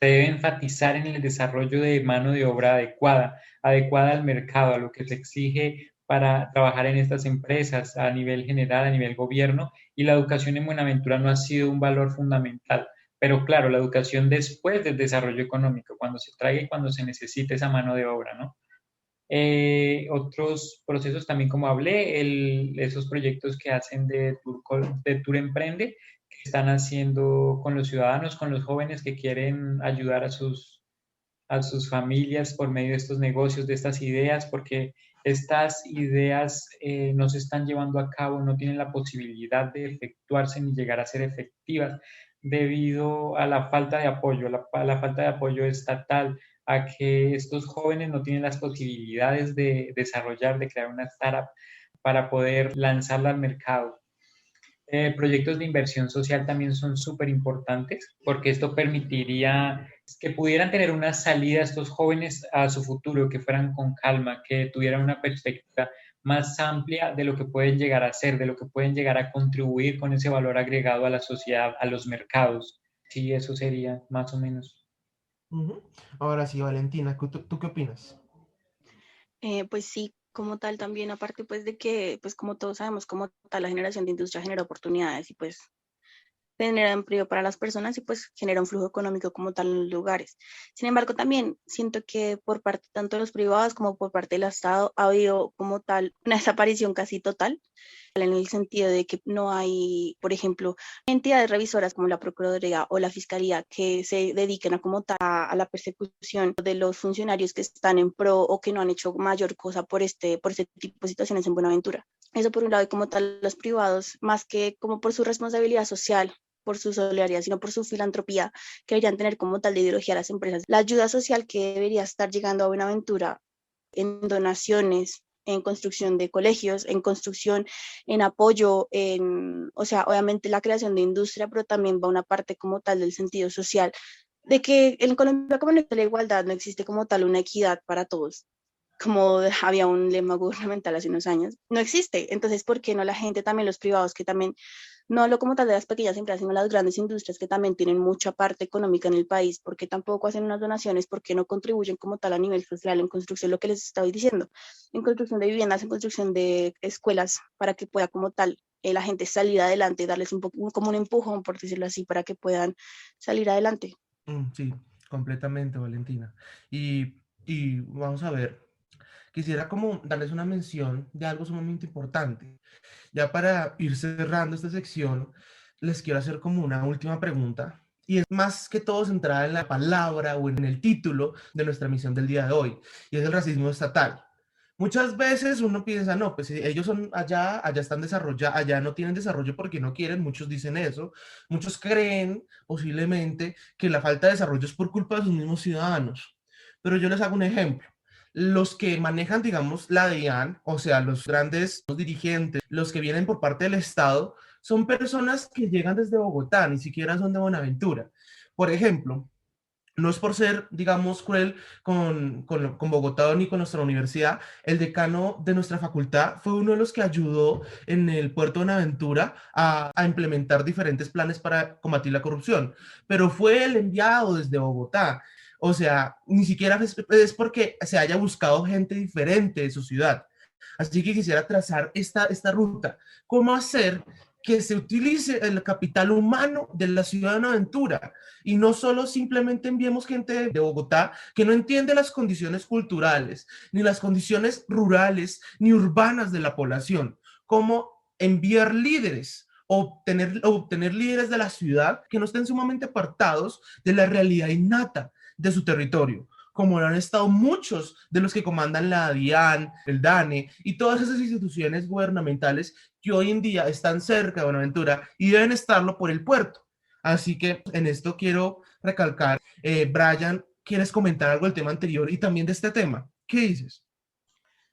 se debe enfatizar en el desarrollo de mano de obra adecuada, adecuada al mercado, a lo que se exige para trabajar en estas empresas a nivel general, a nivel gobierno, y la educación en Buenaventura no ha sido un valor fundamental. Pero claro, la educación después del desarrollo económico, cuando se traiga y cuando se necesite esa mano de obra, ¿no? Otros procesos también, como hablé, esos proyectos que hacen de Tour Emprende, que están haciendo con los ciudadanos, con los jóvenes que quieren ayudar a sus familias por medio de estos negocios, de estas ideas, porque estas ideas no se están llevando a cabo, no tienen la posibilidad de efectuarse ni llegar a ser efectivas debido a la falta de apoyo, la falta de apoyo estatal, a que estos jóvenes no tienen las posibilidades de desarrollar, de crear una startup para poder lanzarla al mercado. Proyectos de inversión social también son súper importantes porque esto permitiría que pudieran tener una salida estos jóvenes a su futuro, que fueran con calma, que tuvieran una perspectiva más amplia de lo que pueden llegar a ser, de lo que pueden llegar a contribuir con ese valor agregado a la sociedad, a los mercados. Sí, eso sería más o menos. Ujú. Ahora sí, Valentina, ¿tú qué opinas? Pues sí, como tal también, aparte pues de que, pues como todos sabemos, como tal la generación de industria genera oportunidades y pues genera empleo para las personas y pues genera un flujo económico como tal en los lugares. Sin embargo, también siento que por parte tanto de los privados como por parte del Estado ha habido como tal una desaparición casi total, en el sentido de que no hay, por ejemplo, entidades revisoras como la Procuraduría o la Fiscalía que se dediquen a como tal a la persecución de los funcionarios que están en pro o que no han hecho mayor cosa por este tipo de situaciones en Buenaventura. Eso por un lado, y como tal los privados, más que como por su responsabilidad social, por su solidaridad, sino por su filantropía, que deberían tener como tal de ideología a las empresas. La ayuda social que debería estar llegando a Buenaventura en donaciones, en construcción de colegios, en construcción, en apoyo, o sea, obviamente la creación de industria, pero también va una parte como tal del sentido social, de que en Colombia como no existe la igualdad, no existe como tal una equidad para todos, como había un lema gubernamental hace unos años, no existe. Entonces, ¿por qué no la gente, también los privados, que también, no hablo como tal de las pequeñas empresas, sino las grandes industrias que también tienen mucha parte económica en el país, porque tampoco hacen unas donaciones, porque no contribuyen como tal a nivel social en construcción, lo que les estaba diciendo, en construcción de viviendas, en construcción de escuelas, para que pueda como tal la gente salir adelante, darles un poco como un empujón, por decirlo así, para que puedan salir adelante. Sí, completamente, Valentina. Y vamos a ver, quisiera como darles una mención de algo sumamente importante. Ya para ir cerrando esta sección, les quiero hacer como una última pregunta. Y es más que todo centrada en la palabra o en el título de nuestra misión del día de hoy, y es el racismo estatal. Muchas veces uno piensa, no, pues si ellos son allá están desarrollados, allá no tienen desarrollo porque no quieren, muchos dicen eso, muchos creen posiblemente que la falta de desarrollo es por culpa de sus mismos ciudadanos. Pero yo les hago un ejemplo. Los que manejan, digamos, la DIAN, o sea, los grandes los dirigentes, los que vienen por parte del Estado, son personas que llegan desde Bogotá, ni siquiera son de Buenaventura. Por ejemplo, no es por ser, digamos, cruel con Bogotá ni con nuestra universidad, el decano de nuestra facultad fue uno de los que ayudó en el puerto de Buenaventura a implementar diferentes planes para combatir la corrupción, pero fue el enviado desde Bogotá. O sea, ni siquiera es porque se haya buscado gente diferente de su ciudad. Así que quisiera trazar esta ruta. ¿Cómo hacer que se utilice el capital humano de la ciudad de Buenaventura y no solo simplemente enviemos gente de Bogotá que no entiende las condiciones culturales, ni las condiciones rurales, ni urbanas de la población? ¿Cómo enviar líderes? Obtener líderes de la ciudad que no estén sumamente apartados de la realidad innata de su territorio, como lo han estado muchos de los que comandan la DIAN, el DANE y todas esas instituciones gubernamentales que hoy en día están cerca de Buenaventura y deben estarlo por el puerto. Así que en esto quiero recalcar, Brian ¿quieres comentar algo del tema anterior y también de este tema? ¿Qué dices?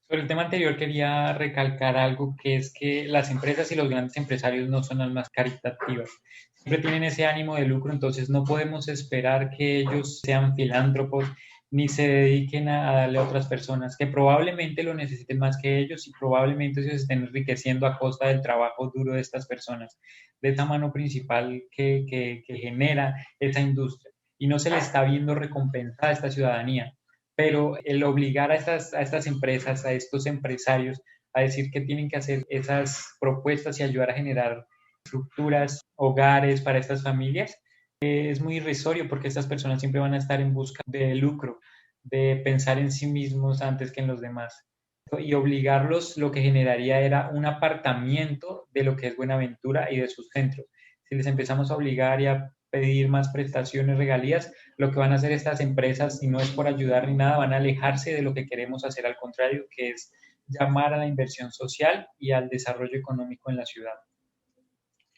Sobre el tema anterior quería recalcar algo, que es que las empresas y los grandes empresarios no son almas caritativas. Siempre tienen ese ánimo de lucro, entonces no podemos esperar que ellos sean filántropos ni se dediquen a darle a otras personas que probablemente lo necesiten más que ellos y probablemente ellos estén enriqueciendo a costa del trabajo duro de estas personas, de esa mano principal que genera esa industria. Y no se le está viendo recompensada a esta ciudadanía, pero el obligar a estas empresas, a estos empresarios, a decir que tienen que hacer esas propuestas y ayudar a generar estructuras, hogares para estas familias, es muy irrisorio porque estas personas siempre van a estar en busca de lucro, de pensar en sí mismos antes que en los demás. Y obligarlos lo que generaría era un apartamiento de lo que es Buenaventura y de sus centros. Si les empezamos a obligar y a pedir más prestaciones, regalías, lo que van a hacer estas empresas, y no es por ayudar ni nada, van a alejarse de lo que queremos hacer, al contrario, que es llamar a la inversión social y al desarrollo económico en la ciudad.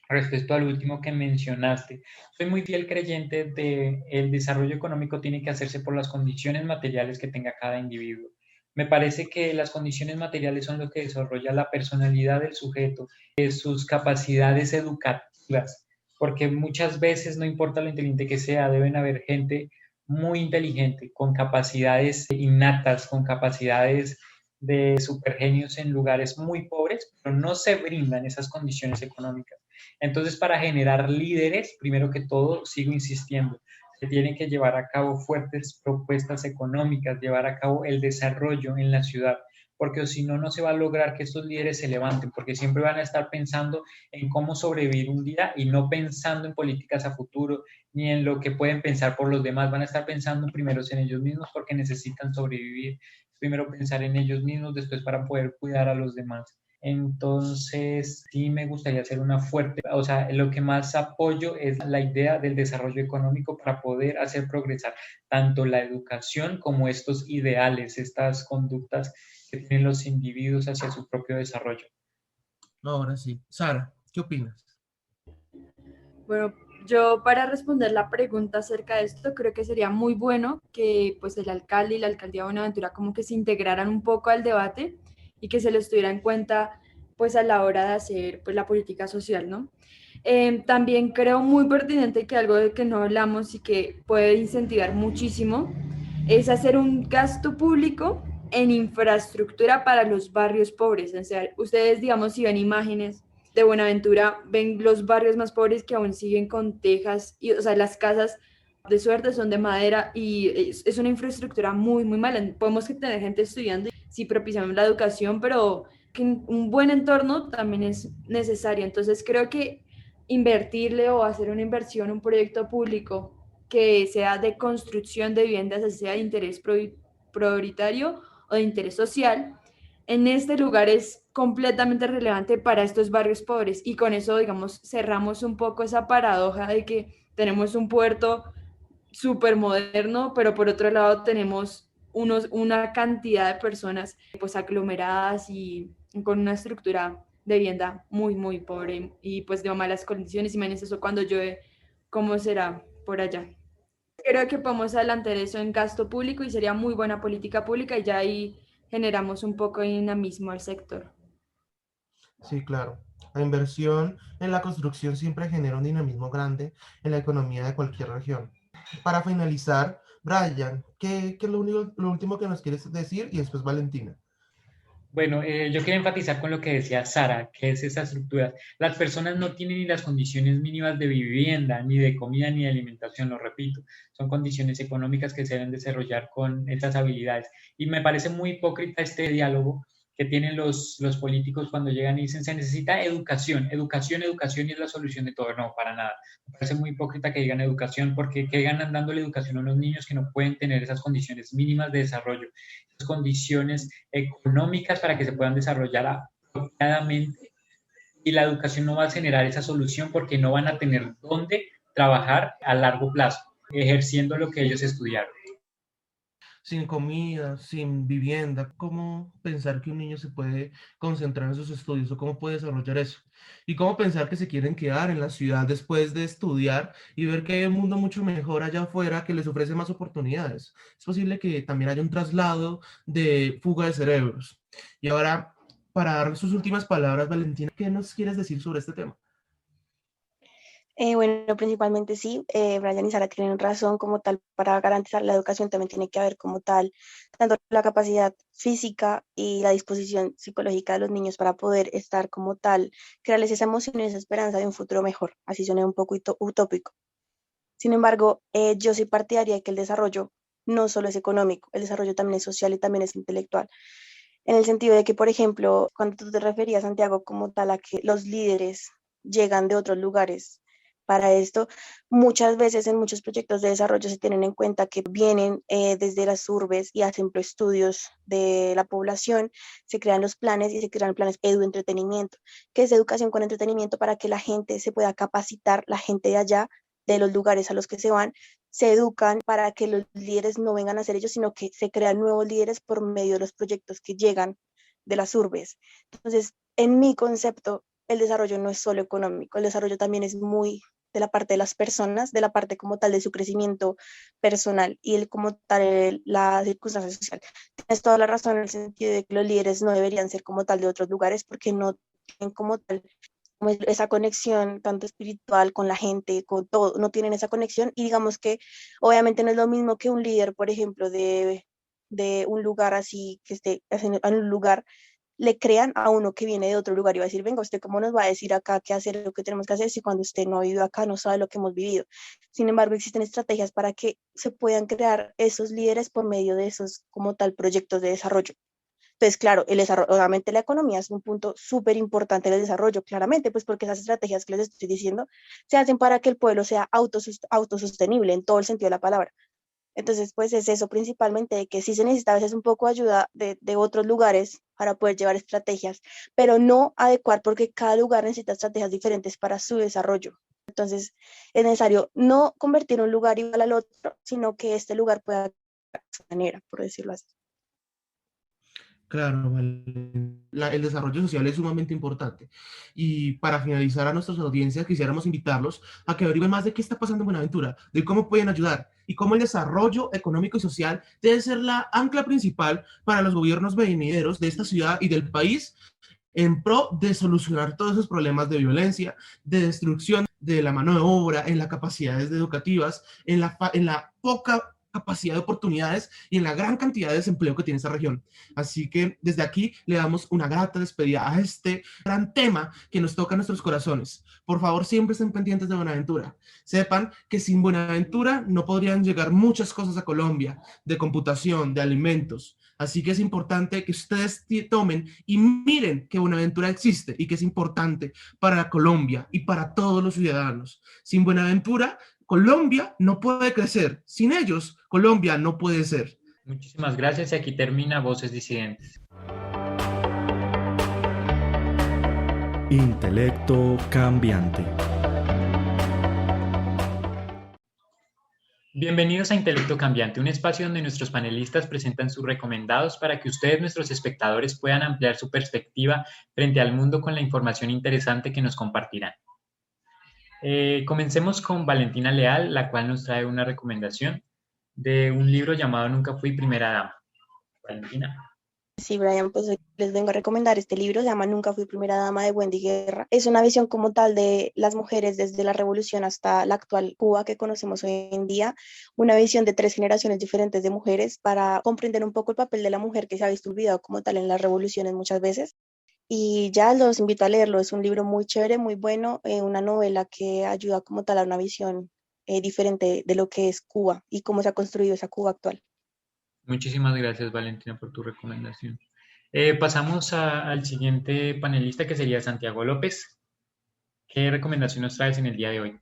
Respecto al último que mencionaste, soy muy fiel creyente de el desarrollo económico tiene que hacerse por las condiciones materiales que tenga cada individuo. Me parece que las condiciones materiales son lo que desarrolla la personalidad del sujeto, sus capacidades educativas, porque muchas veces, no importa lo inteligente que sea, deben haber gente muy inteligente, con capacidades innatas, con capacidades de supergenios en lugares muy pobres, pero no se brindan esas condiciones económicas. Entonces, para generar líderes, primero que todo, sigo insistiendo, se tienen que llevar a cabo fuertes propuestas económicas, llevar a cabo el desarrollo en la ciudad, porque si no, no se va a lograr que estos líderes se levanten, porque siempre van a estar pensando en cómo sobrevivir un día y no pensando en políticas a futuro, ni en lo que pueden pensar por los demás, van a estar pensando primero en ellos mismos porque necesitan sobrevivir, primero pensar en ellos mismos, después para poder cuidar a los demás. Entonces, sí me gustaría hacer una fuerte, o sea, lo que más apoyo es la idea del desarrollo económico para poder hacer progresar tanto la educación como estos ideales, estas conductas que tienen los individuos hacia su propio desarrollo. Ahora sí. Sara, ¿qué opinas? Bueno, yo para responder la pregunta acerca de esto, creo que sería muy bueno que pues el alcalde y la alcaldía de Buenaventura como que se integraran un poco al debate y que se les tuviera en cuenta pues a la hora de hacer pues la política social, ¿no? También creo muy pertinente que algo de que no hablamos y que puede incentivar muchísimo es hacer un gasto público en infraestructura para los barrios pobres. O sea, ustedes, digamos, si ven imágenes de Buenaventura, ven los barrios más pobres que aún siguen con tejas, y, o sea, las casas de suerte son de madera y es una infraestructura muy, muy mala. Podemos tener gente estudiando si propiciamos la educación, pero que un buen entorno también es necesario. Entonces creo que invertirle o hacer una inversión, un proyecto público que sea de construcción de viviendas, sea de interés prioritario o de interés social, en este lugar es completamente relevante para estos barrios pobres y con eso, digamos, cerramos un poco esa paradoja de que tenemos un puerto súper moderno, pero por otro lado tenemos una cantidad de personas pues aglomeradas y con una estructura de vivienda muy, muy pobre y pues de malas condiciones. Imagínense eso cuando llueve, ¿cómo será por allá? Creo que podemos adelantar eso en gasto público y sería muy buena política pública y ya ahí generamos un poco de dinamismo al sector. Sí, claro. La inversión en la construcción siempre genera un dinamismo grande en la economía de cualquier región. Para finalizar, Brian, ¿qué es lo último que nos quieres decir? Y después Valentina. Bueno, yo quiero enfatizar con lo que decía Sara, que es esa estructura. Las personas no tienen ni las condiciones mínimas de vivienda, ni de comida, ni de alimentación, lo repito. Son condiciones económicas que se deben desarrollar con estas habilidades. Y me parece muy hipócrita este diálogo que tienen los políticos cuando llegan y dicen se necesita educación, educación, educación y es la solución de todo. No, para nada. Me parece muy hipócrita que digan educación porque ¿qué ganan dándole educación a unos niños que no pueden tener esas condiciones mínimas de desarrollo? Condiciones económicas para que se puedan desarrollar apropiadamente y la educación no va a generar esa solución porque no van a tener dónde trabajar a largo plazo, ejerciendo lo que ellos estudiaron. sin comida, sin vivienda. ¿Cómo pensar que un niño se puede concentrar en sus estudios o cómo puede desarrollar eso? Y cómo pensar que se quieren quedar en la ciudad después de estudiar y ver que hay un mundo mucho mejor allá afuera que les ofrece más oportunidades. Es posible que también haya un traslado de fuga de cerebros. Y ahora, para dar sus últimas palabras, Valentina, ¿qué nos quieres decir sobre este tema? Bueno, principalmente sí, Brian y Sara tienen razón como tal, para garantizar la educación también tiene que haber como tal, tanto la capacidad física y la disposición psicológica de los niños para poder estar como tal, crearles esa emoción y esa esperanza de un futuro mejor, así suena un poco utópico. Sin embargo, yo soy partidaria de que el desarrollo no solo es económico, el desarrollo también es social y también es intelectual, en el sentido de que, por ejemplo, cuando tú te referías, Santiago, como tal a que los líderes llegan de otros lugares para esto, muchas veces en muchos proyectos de desarrollo se tienen en cuenta que vienen desde las urbes y hacen estudios de la población, se crean los planes y se crean planes edu-entretenimiento, que es educación con entretenimiento para que la gente se pueda capacitar, la gente de allá, de los lugares a los que se van, se educan para que los líderes no vengan a ser ellos, sino que se crean nuevos líderes por medio de los proyectos que llegan de las urbes. Entonces, en mi concepto, el desarrollo no es solo económico, el desarrollo también es muy de la parte de las personas, de la parte como tal de su crecimiento personal y el como tal la circunstancia social. Tienes toda la razón en el sentido de que los líderes no deberían ser como tal de otros lugares porque no tienen como tal como esa conexión tanto espiritual con la gente, con todo, no tienen esa conexión y digamos que obviamente no es lo mismo que un líder, por ejemplo, de un lugar así, que esté en un lugar, le crean a uno que viene de otro lugar y va a decir, venga, ¿usted cómo nos va a decir acá qué hacer, lo que tenemos que hacer si cuando usted no ha vivido acá no sabe lo que hemos vivido? Sin embargo, existen estrategias para que se puedan crear esos líderes por medio de esos como tal proyectos de desarrollo. Entonces, claro, el desarrollo, obviamente la economía es un punto súper importante del desarrollo, claramente, pues porque esas estrategias que les estoy diciendo se hacen para que el pueblo sea autosostenible en todo el sentido de la palabra. Entonces, pues es eso principalmente, de que sí se necesita a veces un poco de ayuda de otros lugares para poder llevar estrategias, pero no adecuar porque cada lugar necesita estrategias diferentes para su desarrollo. Entonces, es necesario no convertir un lugar igual al otro, sino que este lugar pueda de su manera, por decirlo así. Claro, vale. El desarrollo social es sumamente importante. Y para finalizar a nuestras audiencias, quisiéramos invitarlos a que averigüen más de qué está pasando en Buenaventura, de cómo pueden ayudar y cómo el desarrollo económico y social debe ser la ancla principal para los gobiernos venideros de esta ciudad y del país en pro de solucionar todos esos problemas de violencia, de destrucción de la mano de obra, en las capacidades educativas, en la poca capacidad de oportunidades y en la gran cantidad de desempleo que tiene esta región. Así que desde aquí le damos una grata despedida a este gran tema que nos toca a nuestros corazones. Por favor, siempre estén pendientes de Buenaventura. Sepan que sin Buenaventura no podrían llegar muchas cosas a Colombia, de computación, de alimentos. Así que es importante que ustedes tomen y miren que Buenaventura existe y que es importante para Colombia y para todos los ciudadanos. Sin Buenaventura, Colombia no puede crecer. Sin ellos, Colombia no puede ser. Muchísimas gracias y aquí termina Voces Disidentes. Intelecto cambiante. Bienvenidos a Intelecto Cambiante, un espacio donde nuestros panelistas presentan sus recomendados para que ustedes, nuestros espectadores, puedan ampliar su perspectiva frente al mundo con la información interesante que nos compartirán. Comencemos con Valentina Leal, la cual nos trae una recomendación de un libro llamado Nunca fui primera dama. Valentina. Sí, Brian, pues hoy les vengo a recomendar este libro, se llama Nunca fui primera dama de Wendy Guerra. Es una visión como tal de las mujeres desde la revolución hasta la actual Cuba que conocemos hoy en día, una visión de 3 generaciones diferentes de mujeres para comprender un poco el papel de la mujer que se ha visto olvidado como tal en las revoluciones muchas veces. Y ya los invito a leerlo, es un libro muy chévere, muy bueno, una novela que ayuda como tal a una visión diferente de lo que es Cuba y cómo se ha construido esa Cuba actual. Muchísimas gracias, Valentina, por tu recomendación. Pasamos al siguiente panelista, que sería Santiago López. ¿Qué recomendación nos traes en el día de hoy?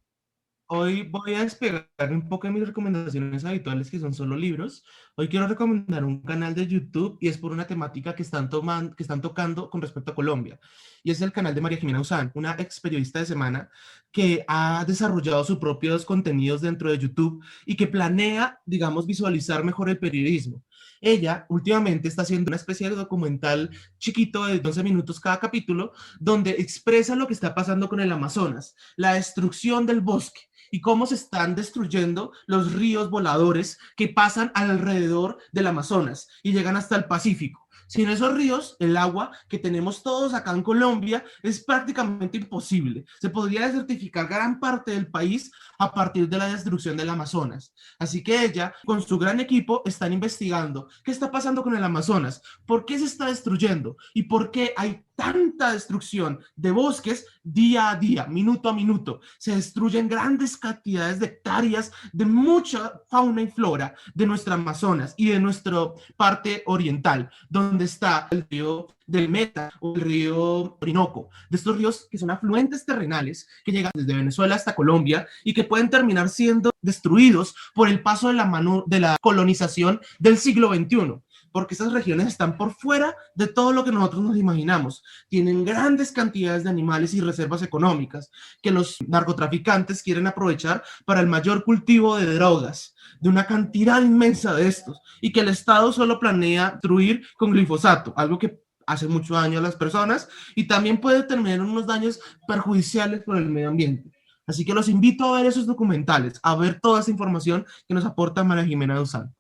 Hoy voy a despegar un poco de mis recomendaciones habituales, que son solo libros. Hoy quiero recomendar un canal de YouTube y es por una temática que están tocando con respecto a Colombia. Y es el canal de María Jimena Usán, una ex periodista de Semana que ha desarrollado sus propios contenidos dentro de YouTube y que planea, digamos, visualizar mejor el periodismo. Ella últimamente está haciendo una especie de documental chiquito de 12 minutos cada capítulo, donde expresa lo que está pasando con el Amazonas, la destrucción del bosque y cómo se están destruyendo los ríos voladores que pasan alrededor del Amazonas y llegan hasta el Pacífico. Sin esos ríos, el agua que tenemos todos acá en Colombia es prácticamente imposible. Se podría desertificar gran parte del país a partir de la destrucción del Amazonas. Así que ella, con su gran equipo, están investigando qué está pasando con el Amazonas, por qué se está destruyendo y por qué hay tanta destrucción de bosques día a día, minuto a minuto. Se destruyen grandes cantidades de hectáreas de mucha fauna y flora de nuestra Amazonas y de nuestra parte oriental, donde está el río del Meta o el río Orinoco, de estos ríos que son afluentes terrenales que llegan desde Venezuela hasta Colombia y que pueden terminar siendo destruidos por el paso de la mano de la colonización del siglo XXI. Porque estas regiones están por fuera de todo lo que nosotros nos imaginamos. Tienen grandes cantidades de animales y reservas económicas que los narcotraficantes quieren aprovechar para el mayor cultivo de drogas, de una cantidad inmensa de estos, y que el Estado solo planea destruir con glifosato, algo que hace mucho daño a las personas y también puede terminar en unos daños perjudiciales por el medio ambiente. Así que los invito a ver esos documentales, a ver toda esa información que nos aporta María Jimena Duzán.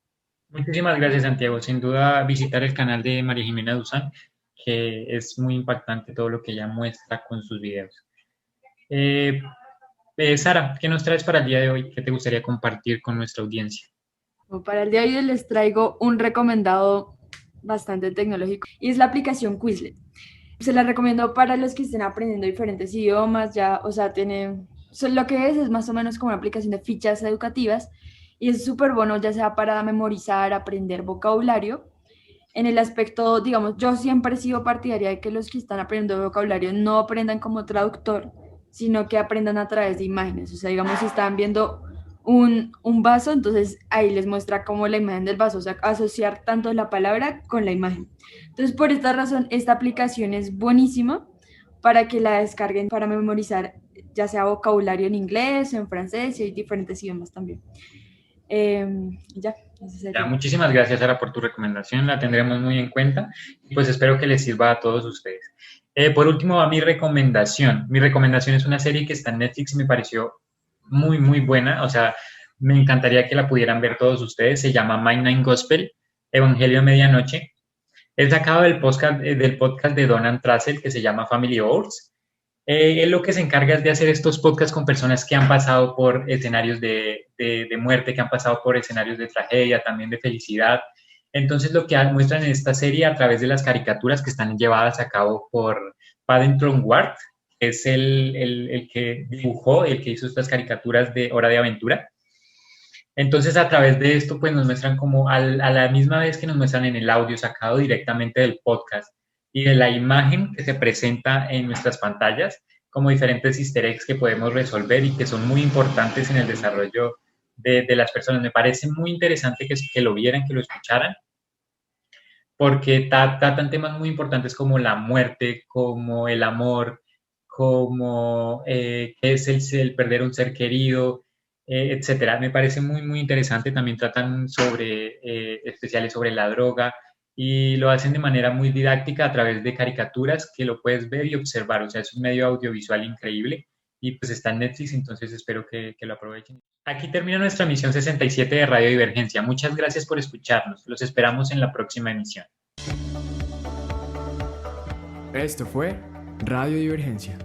Muchísimas gracias, Santiago. Sin duda, visitar el canal de María Jimena Duzán, que es muy impactante todo lo que ella muestra con sus videos. Sara, ¿qué nos traes para el día de hoy? ¿Qué te gustaría compartir con nuestra audiencia? Para el día de hoy les traigo un recomendado bastante tecnológico y es la aplicación Quizlet. Se la recomiendo para los que estén aprendiendo diferentes idiomas, ya, o sea, lo que es más o menos como una aplicación de fichas educativas y es súper bueno ya sea para memorizar, aprender vocabulario. En el aspecto, digamos, yo siempre he sido partidaria de que los que están aprendiendo vocabulario no aprendan como traductor, sino que aprendan a través de imágenes. O sea, digamos, si están viendo un vaso, entonces ahí les muestra como la imagen del vaso, o sea, asociar tanto la palabra con la imagen. Entonces, por esta razón, esta aplicación es buenísima para que la descarguen para memorizar, ya sea vocabulario en inglés, en francés y hay diferentes idiomas también. Ya, muchísimas gracias, Sara, por tu recomendación, la tendremos muy en cuenta y pues espero que les sirva a todos ustedes. Por último va mi recomendación. Mi recomendación es una serie que está en Netflix y me pareció muy, muy buena, o sea, me encantaría que la pudieran ver todos ustedes. Se llama Midnight Gospel, Evangelio de Medianoche. Es sacado del podcast de Donald Trussell que se llama Family Hours. Él lo que se encarga es de hacer estos podcasts con personas que han pasado por escenarios de muerte, que han pasado por escenarios de tragedia, también de felicidad. Entonces lo que muestran en esta serie a través de las caricaturas que están llevadas a cabo por Paddington Ward, que es el que dibujó, el que hizo estas caricaturas de Hora de Aventura. Entonces a través de esto pues nos muestran como a la misma vez que nos muestran en el audio sacado directamente del podcast y de la imagen que se presenta en nuestras pantallas, como diferentes easter eggs que podemos resolver y que son muy importantes en el desarrollo de las personas. Me parece muy interesante que lo vieran, que lo escucharan, porque tratan temas muy importantes como la muerte, como el amor, como qué es el perder un ser querido, etcétera. Me parece muy, muy interesante. También tratan especiales sobre la droga, y lo hacen de manera muy didáctica a través de caricaturas que lo puedes ver y observar. O sea, es un medio audiovisual increíble y pues está en Netflix, entonces espero que lo aprovechen. Aquí termina nuestra emisión 67 de Radio Divergencia. Muchas gracias por escucharnos. Los esperamos en la próxima emisión. Esto fue Radio Divergencia.